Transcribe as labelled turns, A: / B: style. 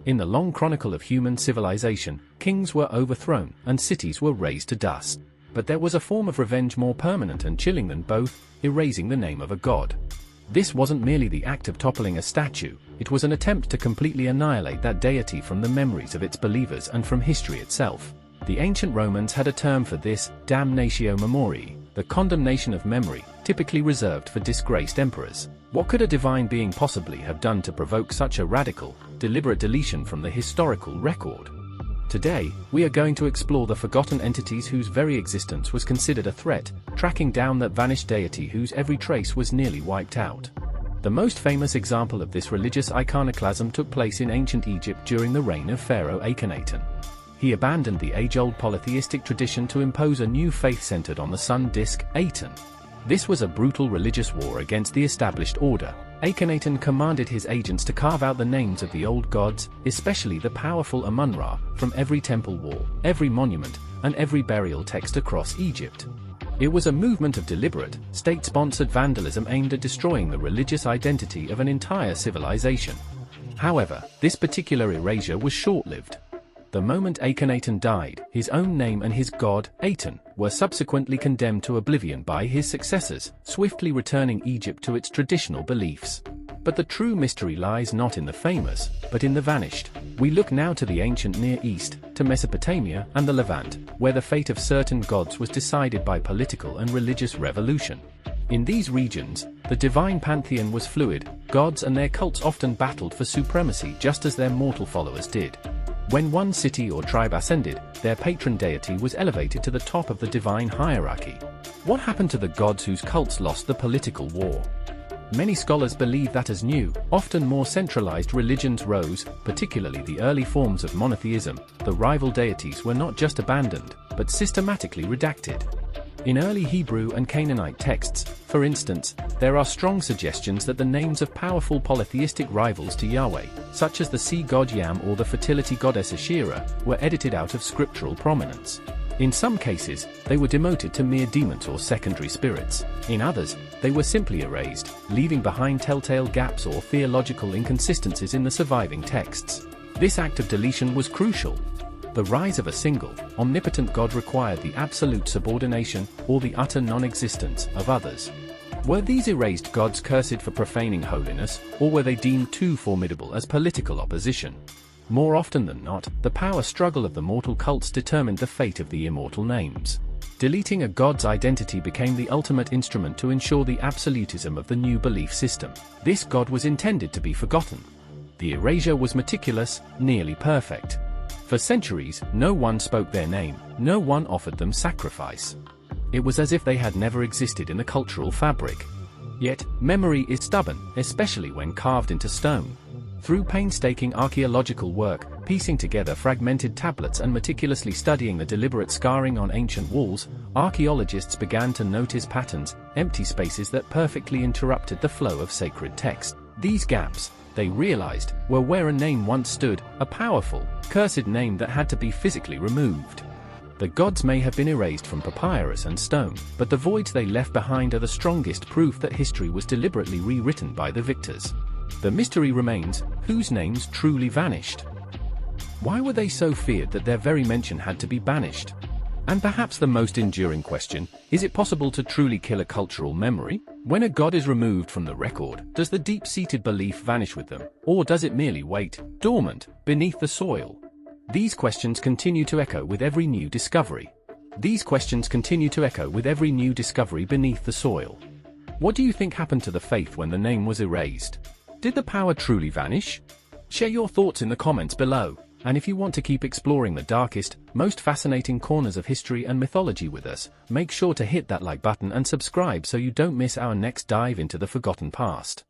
A: In the long chronicle of human civilization, kings were overthrown and cities were razed to dust. But there was a form of revenge more permanent and chilling than both: erasing the name of a god. This wasn't merely the act of toppling a statue, it was an attempt to completely annihilate that deity from the memories of its believers and from history itself. The ancient Romans had a term for this: damnatio memoriae, the condemnation of memory, typically reserved for disgraced emperors. What could a divine being possibly have done to provoke such a radical, deliberate deletion from the historical record? Today, we are going to explore the forgotten entities whose very existence was considered a threat, tracking down that vanished deity whose every trace was nearly wiped out. The most famous example of this religious iconoclasm took place in ancient Egypt during the reign of Pharaoh Akhenaten. He abandoned the age-old polytheistic tradition to impose a new faith centered on the sun disk, Aten. This was a brutal religious war against the established order. Akhenaten commanded his agents to carve out the names of the old gods, especially the powerful Amun-Ra, from every temple wall, every monument, and every burial text across Egypt. It was a movement of deliberate, state-sponsored vandalism aimed at destroying the religious identity of an entire civilization. However, this particular erasure was short-lived. The moment Akhenaten died, his own name and his god, Aten, were subsequently condemned to oblivion by his successors, swiftly returning Egypt to its traditional beliefs. But the true mystery lies not in the famous, but in the vanished. We look now to the ancient Near East, to Mesopotamia and the Levant, where the fate of certain gods was decided by political and religious revolution. In these regions, the divine pantheon was fluid. Gods and their cults often battled for supremacy just as their mortal followers did. When one city or tribe ascended, their patron deity was elevated to the top of the divine hierarchy. What happened to the gods whose cults lost the political war? Many scholars believe that as new, often more centralized religions rose, particularly the early forms of monotheism, the rival deities were not just abandoned, but systematically redacted. In early Hebrew and Canaanite texts, for instance, there are strong suggestions that the names of powerful polytheistic rivals to Yahweh, such as the sea god Yam or the fertility goddess Asherah, were edited out of scriptural prominence. In some cases, they were demoted to mere demons or secondary spirits. In others, they were simply erased, leaving behind telltale gaps or theological inconsistencies in the surviving texts. This act of deletion was crucial. The rise of a single, omnipotent God required the absolute subordination, or the utter non-existence, of others. Were these erased gods cursed for profaning holiness, or were they deemed too formidable as political opposition? More often than not, the power struggle of the mortal cults determined the fate of the immortal names. Deleting a god's identity became the ultimate instrument to ensure the absolutism of the new belief system. This god was intended to be forgotten. The erasure was meticulous, nearly perfect. For centuries, no one spoke their name, no one offered them sacrifice. It was as if they had never existed in the cultural fabric. Yet, memory is stubborn, especially when carved into stone. Through painstaking archaeological work, piecing together fragmented tablets and meticulously studying the deliberate scarring on ancient walls, archaeologists began to notice patterns, empty spaces that perfectly interrupted the flow of sacred text. These gaps, they realized, were where a name once stood, a powerful, cursed name that had to be physically removed. The gods may have been erased from papyrus and stone, but the voids they left behind are the strongest proof that history was deliberately rewritten by the victors. The mystery remains: whose names truly vanished? Why were they so feared that their very mention had to be banished? And perhaps the most enduring question, is it possible to truly kill a cultural memory? When a god is removed from the record, does the deep-seated belief vanish with them, or does it merely wait, dormant, beneath the soil? These questions continue to echo with every new discovery. Beneath the soil. What do you think happened to the faith when the name was erased? Did the power truly vanish? Share your thoughts in the comments below. And if you want to keep exploring the darkest, most fascinating corners of history and mythology with us, make sure to hit that like button and subscribe so you don't miss our next dive into the forgotten past.